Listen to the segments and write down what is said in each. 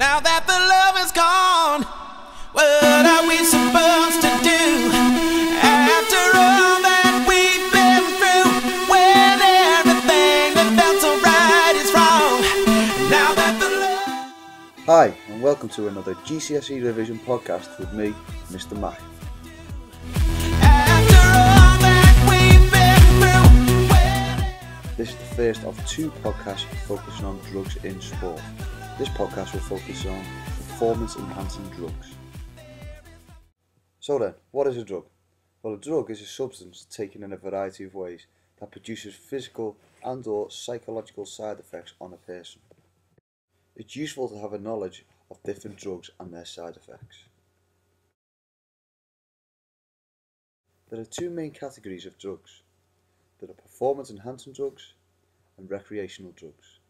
Now that the love is gone, what are we supposed to do? After all that we've been through, when everything that felt so right is wrong. Now that the love... Hi, and welcome to another GCSE revision podcast with me, Mr. Mac. After all that we've been through, when... This is the first of two podcasts focusing on drugs in sport. This podcast will focus on performance-enhancing drugs. So then, what is a drug? Well, a drug is a substance taken in a variety of ways that produces physical and or psychological side effects on a person. It's useful to have a knowledge of different drugs and their side effects. There are two main categories of drugs. There are performance-enhancing drugs and recreational drugs.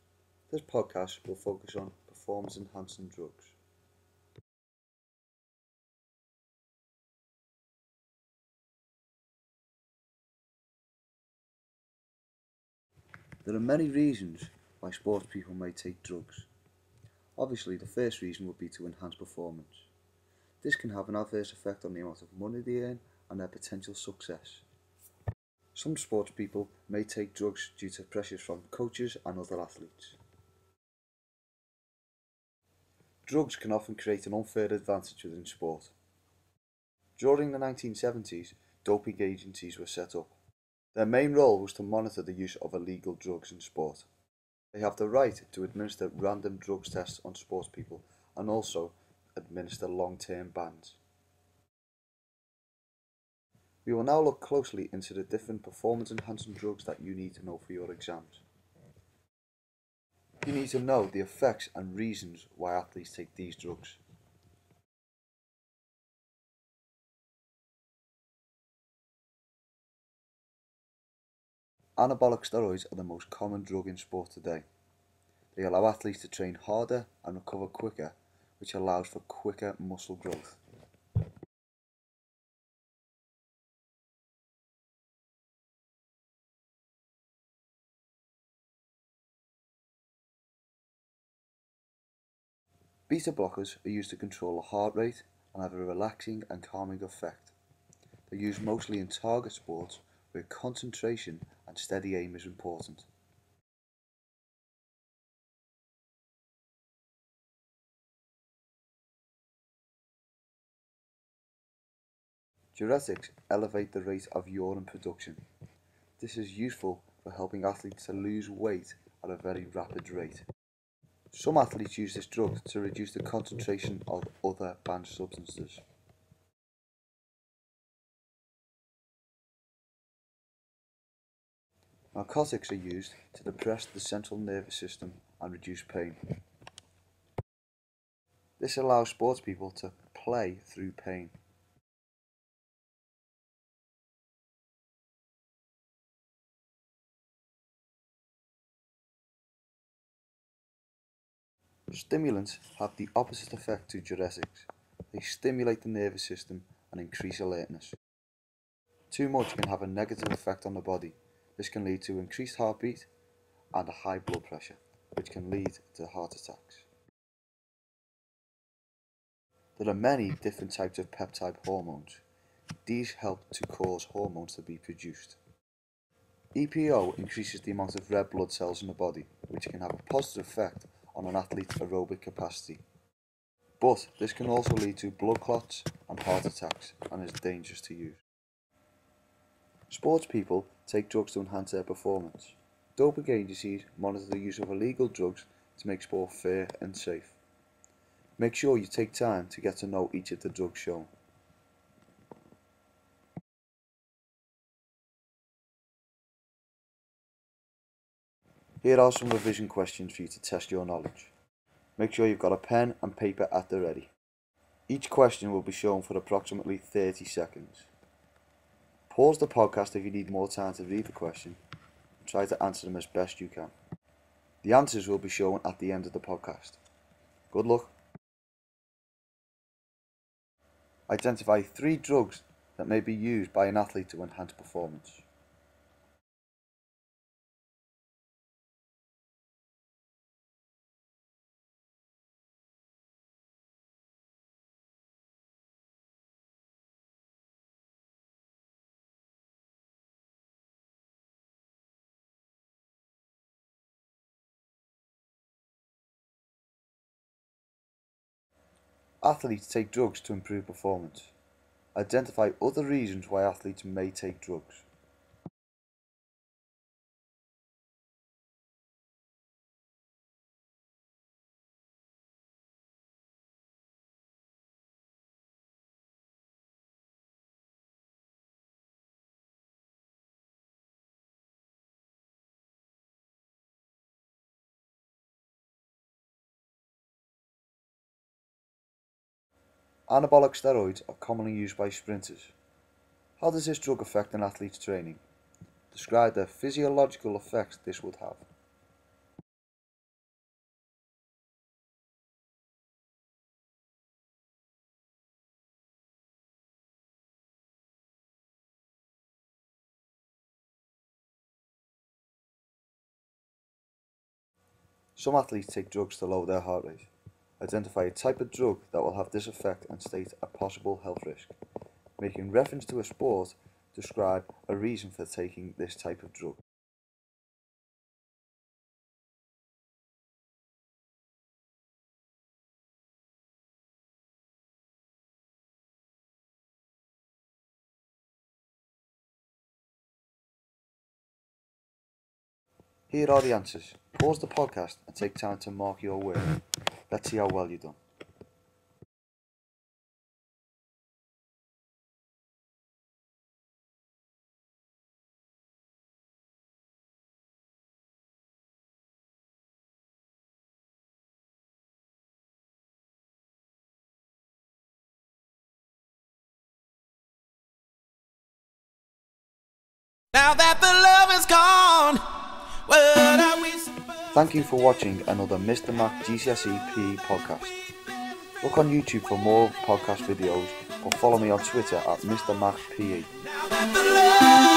This podcast will focus on performance-enhancing drugs. There are many reasons why sports people may take drugs. Obviously, the first reason would be to enhance performance. This can have an adverse effect on the amount of money they earn and their potential success. Some sports people may take drugs due to pressures from coaches and other athletes. Drugs can often create an unfair advantage within sport. During the 1970s, doping agencies were set up. Their main role was to monitor the use of illegal drugs in sport. They have the right to administer random drugs tests on sports people and also administer long-term bans. We will now look closely into the different performance-enhancing drugs that you need to know for your exams. You need to know the effects and reasons why athletes take these drugs. Anabolic steroids are the most common drug in sport today. They allow athletes to train harder and recover quicker, which allows for quicker muscle growth. Beta blockers are used to control the heart rate and have a relaxing and calming effect. They're used mostly in target sports where concentration and steady aim is important. Diuretics elevate the rate of urine production. This is useful for helping athletes to lose weight at a very rapid rate. Some athletes use this drug to reduce the concentration of other banned substances. Narcotics are used to depress the central nervous system and reduce pain. This allows sports people to play through pain. Stimulants have the opposite effect to diuretics. They stimulate the nervous system and increase alertness. Too much can have a negative effect on the body. This can lead to increased heartbeat and a high blood pressure, which can lead to heart attacks. There are many different types of peptide hormones. These help to cause hormones to be produced. EPO increases the amount of red blood cells in the body, which can have a positive effect on an athlete's aerobic capacity. But this can also lead to blood clots and heart attacks and is dangerous to use. Sports people take drugs to enhance their performance. Doping agencies monitor the use of illegal drugs to make sport fair and safe. Make sure you take time to get to know each of the drugs shown. Here are some revision questions for you to test your knowledge. Make sure you've got a pen and paper at the ready. Each question will be shown for approximately 30 seconds. Pause the podcast if you need more time to read the question and try to answer them as best you can. The answers will be shown at the end of the podcast. Good luck. Identify 3 drugs that may be used by an athlete to enhance performance. Athletes take drugs to improve performance. Identify other reasons why athletes may take drugs. Anabolic steroids are commonly used by sprinters. How does this drug affect an athlete's training? Describe the physiological effects this would have. Some athletes take drugs to lower their heart rate. Identify a type of drug that will have this effect and state a possible health risk. Making reference to a sport, describe a reason for taking this type of drug. Here are the answers. Pause the podcast and take time to mark your work. Let's see how well you've done. Now that the love is gone, what are we supposed Thank you for watching another Mr. Mac G.C.S.E PE podcast. Look on YouTube for more podcast videos or follow me on Twitter at Mr. Mac PE. now that the love